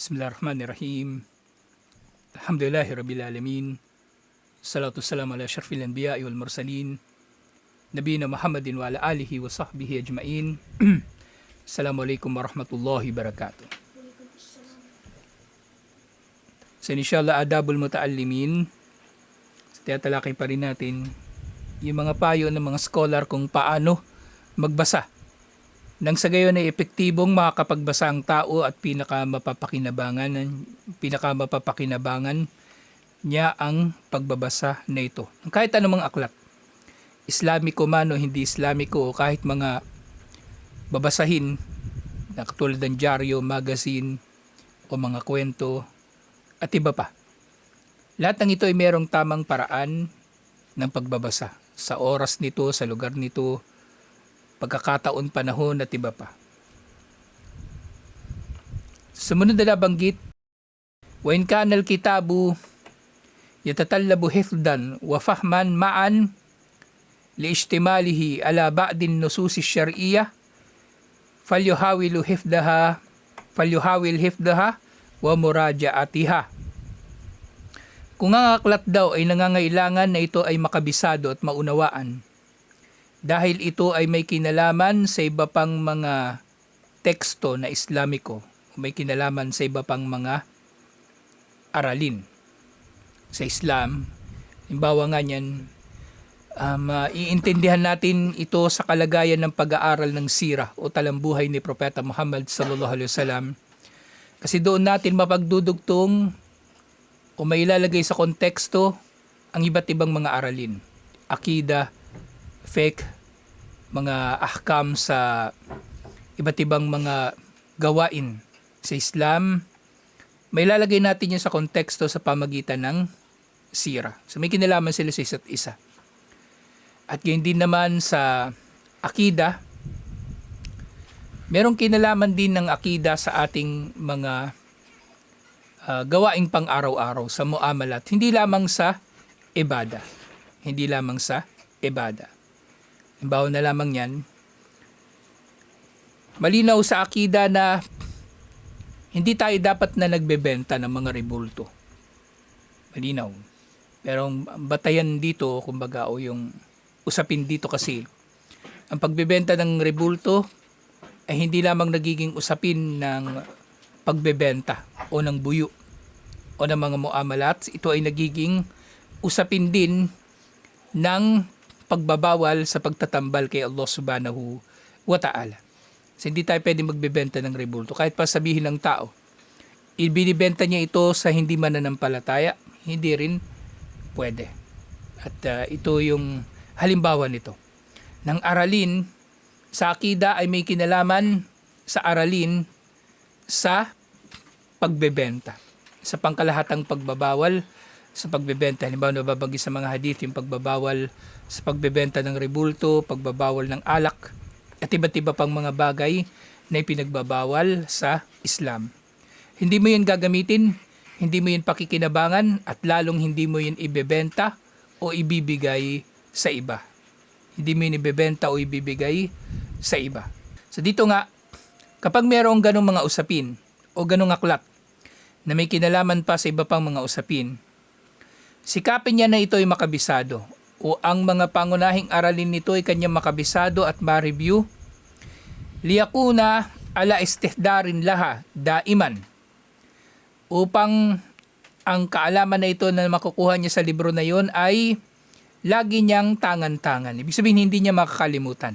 Bismillahirrahmanirrahim. Alhamdulillahi Rabbil Alamin. Salatu wassalamu ala syarfil anbiya'i wal mursalin. Nabiyina Muhammadin wa ala alihi wa sahbihi ajma'in. Assalamualaikum warahmatullahi wabarakatuh. So inshallah adabul muta'allimin. Tiyatalakay pa rin natin yung mga payo ng mga scholar kung paano magbasa. Nang sa gayon ay epektibong makakapagbasa ang tao at pinakamapapakinabangan niya ang pagbabasa na ito. Kahit anumang aklat, Islamiko man o hindi Islamiko o kahit mga babasahin na katulad ng dyaryo, magazine o mga kwento at iba pa. Lahat ng ito ay mayroong tamang paraan ng pagbabasa sa oras nito, sa lugar nito, pagkakataon, panahon at iba pa. Sumunod na nabanggit, wa in kana al-kitabu yatatallabu hifdan wa fahman ma'an liishtimalihi ala ba'din nusus asy-syar'iyyah falyuhawil hifdaha wa muraja'atiha. Kung ang aklat daw ay nangangailangan na ito ay makabisado at maunawaan, dahil ito ay may kinalaman sa iba pang mga teksto na Islamiko, may kinalaman sa iba pang mga aralin sa Islam. Halimbawa nga niyan, iintindihan natin ito sa kalagayan ng pag-aaral ng sirah o talambuhay ni Propeta Muhammad sallallahu alaihi wasallam. Kasi doon natin mapagdudugtong o may ilalagay sa konteksto ang iba't ibang mga aralin, akida, fiqh, mga ahkam sa iba't ibang mga gawain sa Islam. May lalagay natin yun sa konteksto sa pamagitan ng sira. So may kinalaman sila sa isa't isa. At gayon din naman sa akida, merong kinalaman din ng akida sa ating mga gawaing pang araw-araw sa muamalat. Hindi lamang sa ibada. Halimbawa na lamang yan, malinaw sa akida na hindi tayo dapat na nagbebenta ng mga rebulto. Malinaw. Pero ang batayan dito, kumbaga, o yung usapin dito kasi, ang pagbebenta ng rebulto ay hindi lamang nagiging usapin ng pagbebenta o ng buyo o ng mga muamalat. Ito ay nagiging usapin din ng pagbabawal sa pagtatambal kay Allah subhanahu wa ta'ala. So, hindi tayo pwede magbebenta ng rebulto. Kahit pa sabihin ng tao, ibinibenta niya ito sa hindi mananampalataya, hindi rin pwede. At ito yung halimbawa nito. Ng aralin sa akida ay may kinalaman sa aralin sa pagbebenta. Sa pangkalahatang pagbabawal sa pagbebenta. Halimbawa, nababanggit sa mga hadith yung pagbabawal sa pagbebenta ng rebulto, pagbabawal ng alak, at iba't iba pang mga bagay na ipinagbabawal sa Islam. Hindi mo yun gagamitin, hindi mo yun pakikinabangan, at lalong hindi mo yun ibebenta o ibibigay sa iba. Hindi mo yun ibebenta o ibibigay sa iba. So dito nga, kapag mayroong ganong mga usapin o ganong aklat na may kinalaman pa sa iba pang mga usapin, sikapin niya na ito ay makabisado o ang mga pangunahing aralin nito ay kanyang makabisado at ma-review liyakuna ala istihdarin laha daiman, upang ang kaalaman na ito na makukuha niya sa libro na yon ay lagi niyang tangan-tangan. Ibig sabihin hindi niya makakalimutan.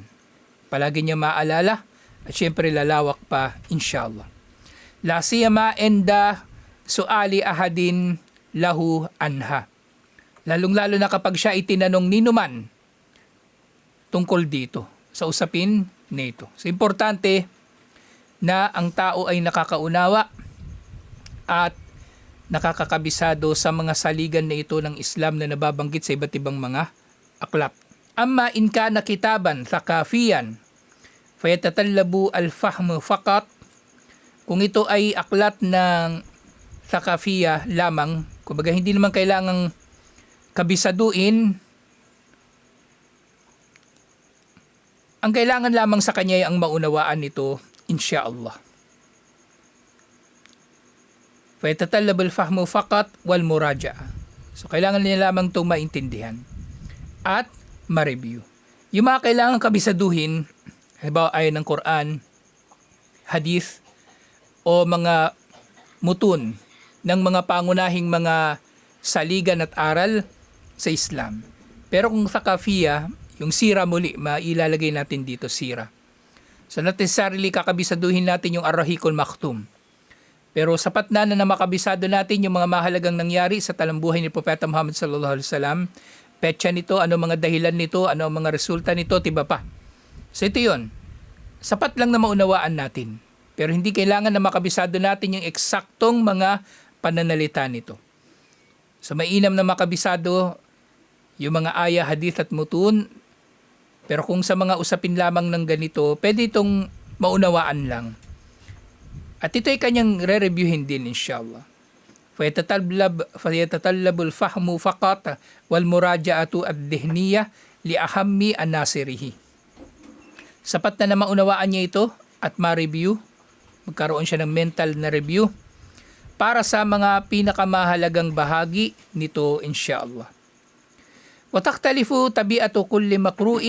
Palagi niya maalala at syempre lalawak pa inshallah. La siyama enda suali ahadin lahu anha. Lalong-lalo na kapag siya itinanong ninuman tungkol dito sa usapin nito. So, importante na ang tao ay nakakaunawa at nakakakabisado sa mga saligan na ito ng Islam na nababanggit sa iba't ibang mga aklat. Amma in kana kitaban thaqafiyan fayatatallabu al-fahmu faqat. Kung ito ay aklat ng thaqafiyya lamang, kumbaga hindi naman kailangang kabisaduin, ang kailangan lamang sa kanya ay ang maunawaan nito, insyaallah. فَيَتَطَلَّبُ الْفَهْمُ فَقَط وَالْمُرَاجَعَةُ. So kailangan nila lamang itong maintindihan at ma-review. Yung mga kailangan kabisaduhin, halimbawa ayon ng Quran, hadith, o mga mutun ng mga pangunahing mga saligan at aral sa Islam. Pero kung sa kafiya, yung sira muli, mailalagay natin dito sira. So not necessarily kakabisaduhin natin yung Ar-Rahiqul Maktum. Pero sapat na makabisado natin yung mga mahalagang nangyari sa talambuhay ni Propeta Muhammad sallallahu alaihi wasallam. Petsa nito, ano mga dahilan nito, ano ang mga resulta nito, tiba pa. So ito yun. Sapat lang na maunawaan natin. Pero hindi kailangan na makabisado natin yung eksaktong mga pananalita nito. So mainam na makabisado yung mga ayah, hadith at mutun. Pero kung sa mga usapin lamang ng ganito, pwede itong maunawaan lang. At ito ay kanyang re-reviewin din inshallah. فَيَتَطَلَّبُ الْفَهْمُ فَقَطَ وَالْمُرَاجَعَةُ الذِّهْنِيَّةُ لِأَهَمِّ أَنَاصِرِهِ. Sapat na maunawaan niya ito at ma-review. Magkaroon siya ng mental na review para sa mga pinakamahalagang bahagi nito inshallah. وَتَخْتَلِفُ طَبِيعَةُ كُلِّ مَقْرُوءٍ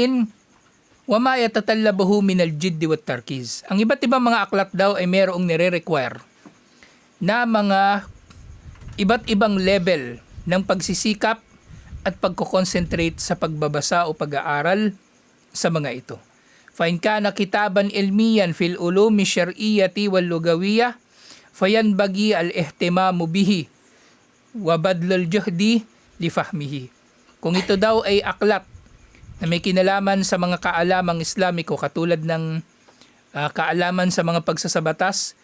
وَمَا يَتَطَلَّبُهُ مِنَ الْجِدِّ وَالتَّرْكِيزِ. Ang iba't ibang mga aklat daw ay mayroong nire-require na mga iba't ibang level ng pagsisikap at pagko-concentrate sa pagbabasa o pag-aaral sa mga ito. فَإِنْ كَانَ كِتَابًا عِلْمِيًّا فِي الْعُلُومِ الشَّرْعِيَّةِ وَاللُّغَوِيَّةِ فَيَنْبَغِي الْاهْتِمَامُ بِهِ وَبَذْلُ الْجُهْدِ لِفَهْمِهِ. Kung ito daw ay aklat na may kinalaman sa mga kaalamang Islamiko katulad ng kaalaman sa mga pagsasabatas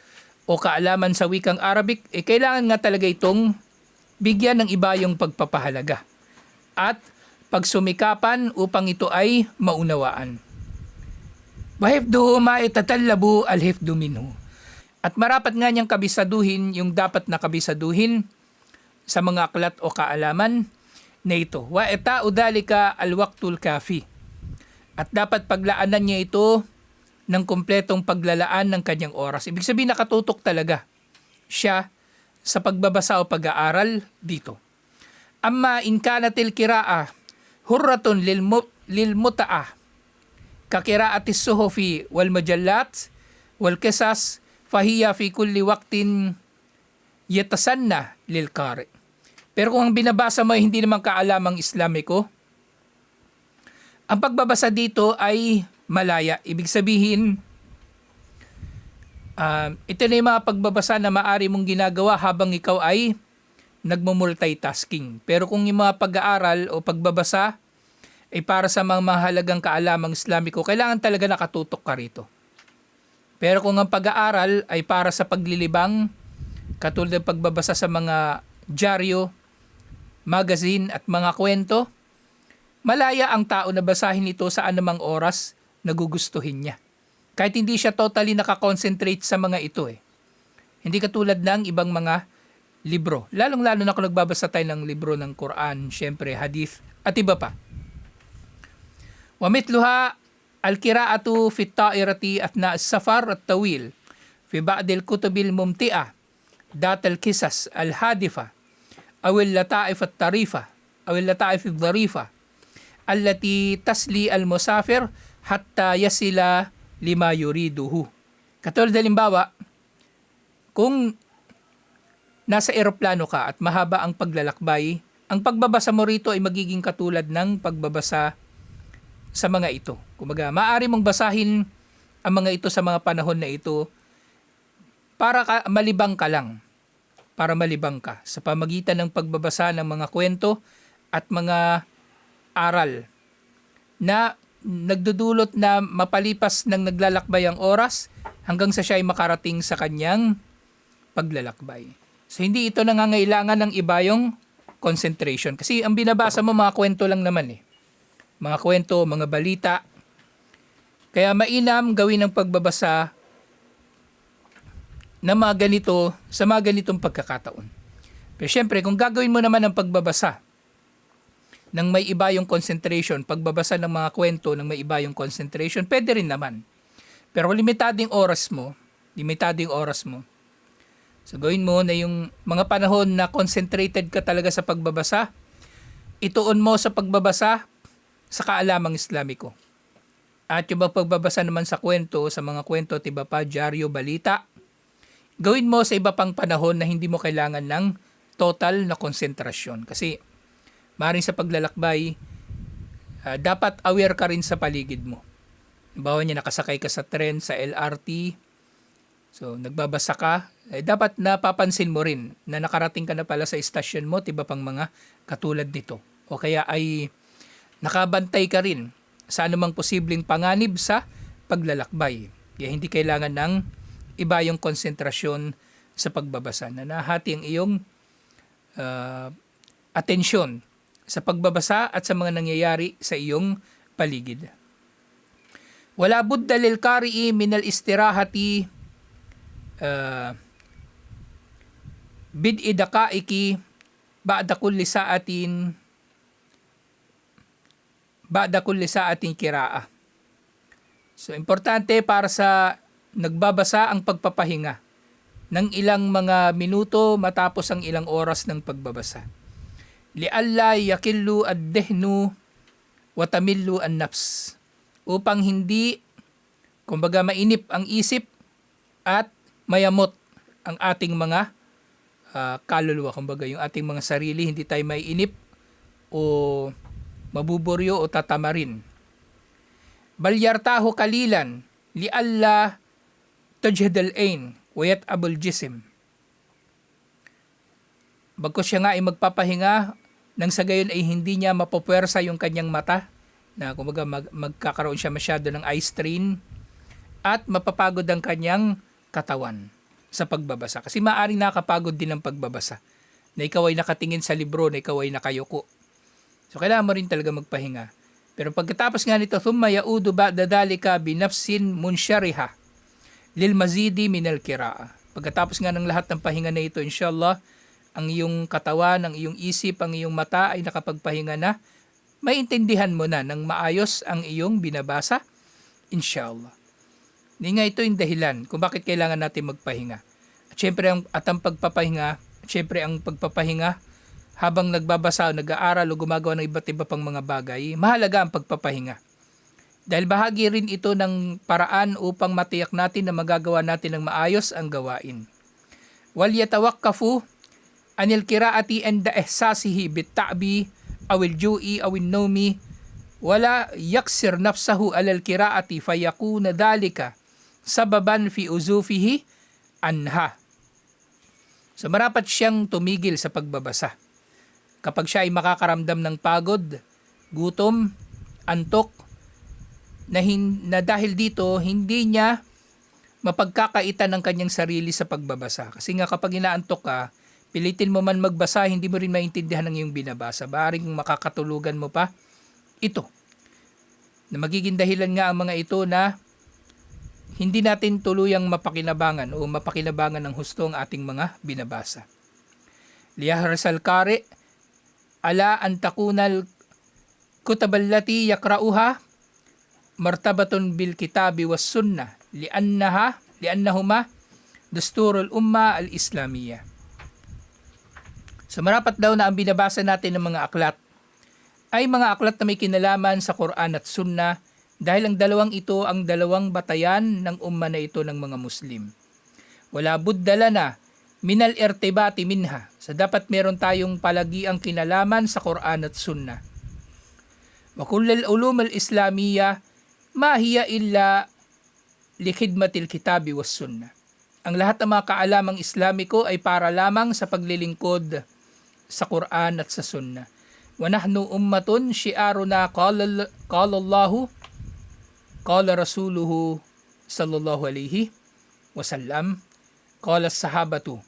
o kaalaman sa wikang Arabic, kailangan nga talaga itong bigyan ng iba yung pagpapahalaga at pagsumikapan upang ito ay maunawaan. وَحِفْدُهُ مَا يَتَطَلَّبُ الْحِفْدُ مِنْهُ. At marapat nga niyang kabisaduhin yung dapat na kabisaduhin sa mga aklat o kaalaman na ito. وَإِعْطَاءُ ذَلِكَ الْوَقْتُ الْكَافِي. At dapat paglaanan niya ito ng kumpletong paglalaan ng kanyang oras. Ibig sabihin nakatutok talaga siya sa pagbabasa o pag-aaral dito. Amma in kanatil qira'a hurratun lil muta'ah ka qira'atis suhufi wal majallat wal qisas fahiya fi kulli waqtin yatasanna lil qari. Pero kung ang binabasa mo ay hindi naman kaalamang Islamiko, ang pagbabasa dito ay malaya. Ibig sabihin, ito na yung mga pagbabasa na maaari mong ginagawa habang ikaw ay nagmumultitasking. Pero kung yung mga pag-aaral o pagbabasa ay para sa mga mahalagang kaalamang Islamiko, kailangan talaga nakatutok ka rito. Pero kung ang pag-aaral ay para sa paglilibang, katulad ng pagbabasa sa mga dyaryo, magazine at mga kwento, malaya ang tao na basahin ito sa anumang oras na gugustuhin niya. Kahit hindi siya totally nakakonsentrate sa mga ito Hindi katulad ng ibang mga libro. Lalong-lalo na kung nagbabasa tayo ng libro ng Quran, syempre hadith, at iba pa. وَمِثْلُهَا الْقِرَاءَةُ فِي الطَّائِرَةِ أَثْنَاءَ السَّفَرِ الطَّوِيلِ فِي بَعْضِ الْكُتُبِ الْمُمْتِعَةِ ذَاتَ الْقِصَصِ الْهَادِفَةِ أو اللطائف الطريفة أو اللطائف الظريفة التي تسلي المسافر حتى يصل لما يريده. Katulad halimbawa, kung nasa eroplano ka at mahaba ang paglalakbay, ang pagbabasa mo rito ay magiging katulad ng pagbabasa sa mga ito. Kumbaga, maaari mong basahin ang mga ito sa mga panahon na ito para malibang ka lang. Para malibang ka sa pamagitan ng pagbabasa ng mga kwento at mga aral na nagdudulot na mapalipas ng naglalakbay ang oras hanggang sa siya ay makarating sa kanyang paglalakbay. So hindi ito nangangailangan ng iba yung concentration. Kasi ang binabasa mo mga kwento lang naman Mga kwento, mga balita. Kaya mainam gawin ang pagbabasa na mga ganito sa mga ganitong pagkakataon. Pero syempre, kung gagawin mo naman ang pagbabasa ng may iba yung concentration, pagbabasa ng mga kwento ng may iba yung concentration, pwede rin naman. Pero limitado yung oras mo, So gawin mo na yung mga panahon na concentrated ka talaga sa pagbabasa, ituon mo sa pagbabasa sa kaalamang Islamiko. At yung pagbabasa naman sa kwento, sa mga kwento, tiba pa, dyaryo, balita, gawin mo sa iba pang panahon na hindi mo kailangan ng total na konsentrasyon. Kasi maaaring sa paglalakbay, dapat aware ka rin sa paligid mo. Halimbawa niya, nakasakay ka sa tren, sa LRT, so nagbabasa ka, dapat napapansin mo rin na nakarating ka na pala sa istasyon mo, tiba pang mga katulad nito. O kaya ay nakabantay ka rin sa anumang posibleng panganib sa paglalakbay. Kaya hindi kailangan ng iba yung konsentrasyon sa pagbabasa. Na nahati ang iyong atensyon sa pagbabasa at sa mga nangyayari sa iyong paligid. Wala budda lil qari'i min al istirahati bid'i daqaiki ba'da kulli sa'atin qira'a. So importante para sa nagbabasa ang pagpapahinga ng ilang mga minuto matapos ang ilang oras ng pagbabasa. Li'alla yakillu ad-dehnu wa tamillu an-nafs. Upang hindi, kumbaga, mainip ang isip at mayamot ang ating mga kaluluwa. Kumbaga, yung ating mga sarili, hindi tayo maiinip o mabuburyo o tatamarin. Bal yartahu kalilan li'alla tajhad al-ain wa yat'abul jism. Bagkus siya nga ay magpapahinga nang sa gayon ay hindi niya mapopwersa yung kanyang mata, na kumbaga magkakaroon siya masyado ng eye strain, at mapapagod ang kanyang katawan sa pagbabasa. Kasi maaaring nakapagod din ang pagbabasa, na ikaw ay nakatingin sa libro, na ikaw ay nakayuko. So kailangan mo rin talaga magpahinga. Pero pagkatapos nga nito, thumma yaudu ba'da dhalika binafsin munshariha lil mazidi minal qira'a. Pagkatapos nga ng lahat ng pahinga na ito, inshallah, ang iyong katawan, ang iyong isip, ang iyong mata ay nakapagpahinga na, maintindihan mo na ng maayos ang iyong binabasa, inshallah. Hindi nga ito yung dahilan kung bakit kailangan natin magpahinga. At syempre, ang pagpapahinga habang nagbabasa, nag-aaral o gumagawa ng iba't iba pang mga bagay, mahalaga ang pagpapahinga. Dahil bahagi rin ito ng paraan upang matiyak natin na magagawa natin ng maayos ang gawain. Wal yatawakkafu anil qiraati inda ihsasihi bit-ta'bi aw al-ju'i aw an-nawmi wala yaksir nafsahu alal qiraati fayakuna dhalika sababan fi uzufihi anha. So marapat siyang tumigil sa pagbabasa kapag siya ay makakaramdam ng pagod, gutom, antok, na dahil dito hindi niya mapagkakaitan ng kanyang sarili sa pagbabasa. Kasi nga kapag inaantok ka, pilitin mo man magbasa, hindi mo rin maintindihan ang iyong binabasa. Baaring makakatulugan mo pa ito. Na magiging dahilan nga ang mga ito na hindi natin tuluyang mapakinabangan o mapakinabangan ng husto ang ating mga binabasa. Liyahras al-qari ala an takunal kutaballati yakra'uha martabatun bil kitabi was sunnah liannahuma dasturul umma al-islamiyah. So marapat daw na ang binabasa natin ng mga aklat ay mga aklat na may kinalaman sa Quran at Sunnah, dahil ang dalawang ito ang dalawang batayan ng umma na ito ng mga Muslim. Wala budda lana minal irtibati minha. So dapat meron tayong palagiang kinalaman sa Quran at Sunnah. Wa kullal ulum al-islamiyya ma hiya illa likhidmatil kitabi was sunnah. Ang lahat ng mga kaalamang Islamiko ay para lamang sa paglilingkod sa Quran at sa Sunnah. Wa nahnu ummatun shi'aruna qala Allahu qala rasuluhu sallallahu alaihi wasallam qala sahabatu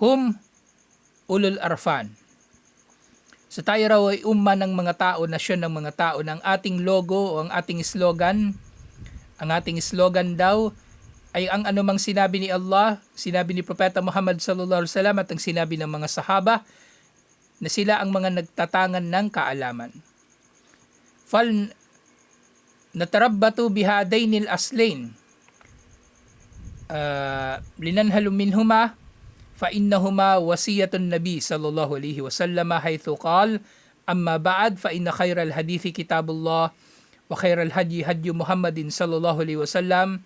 hum ulul arfan. So tayo raw ay umma ng mga tao, nasyon ng mga tao, ng ating logo o ang ating slogan. Ang ating slogan daw ay ang anumang sinabi ni Allah, sinabi ni Propeta Muhammad sallallahu alaihi wasallam at ang sinabi ng mga sahaba, na sila ang mga nagtatangan ng kaalaman. Fal natarabbatu bihadainil aslain linanhalu minhuma fa innahuma wasiyatun nabi sallallahu alaihi wasallam haythu qala amma ba'd fa inna khairal hadithi kitabullah wa khairal hadyi hadyu Muhammadin sallallahu alaihi wasallam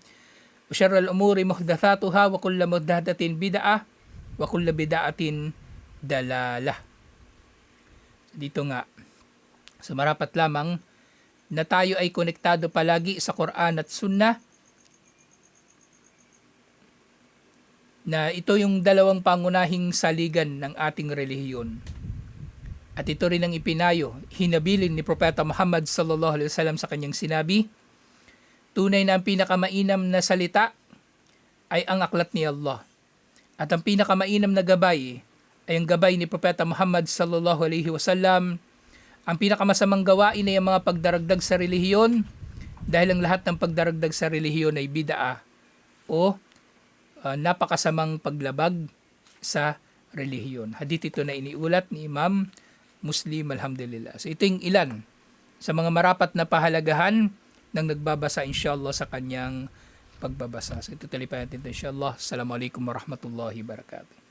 wa syarrul umuri muhdatsatuha wa kullu muhdatsatin bid'ah wa kullu bid'atin dalalah. Dito nga, so marapat lamang na tayo ay konektado palagi sa Quran at Sunnah, na ito yung dalawang pangunahing saligan ng ating relihiyon. At ito rin ang ipinayo, hinabilin ni Propeta Muhammad sallallahu alaihi wasallam sa kanyang sinabi, tunay na ang pinakamainam na salita ay ang aklat ni Allah. At ang pinakamainam na gabay ay ang gabay ni Propeta Muhammad sallallahu alaihi wasallam. Ang pinakamasamang gawain ay ang mga pagdaragdag sa relihiyon, dahil ang lahat ng pagdaragdag sa relihiyon ay bid'ah o napakasamang paglabag sa relihiyon. Hadith ito na iniulat ni Imam Muslim, alhamdulillah. So ito yung ilan sa mga marapat na pahalagahan ng nagbabasa inshallah sa kanyang pagbabasa. So ito talipan natin inshallah. Assalamualaikum warahmatullahi wabarakatuh.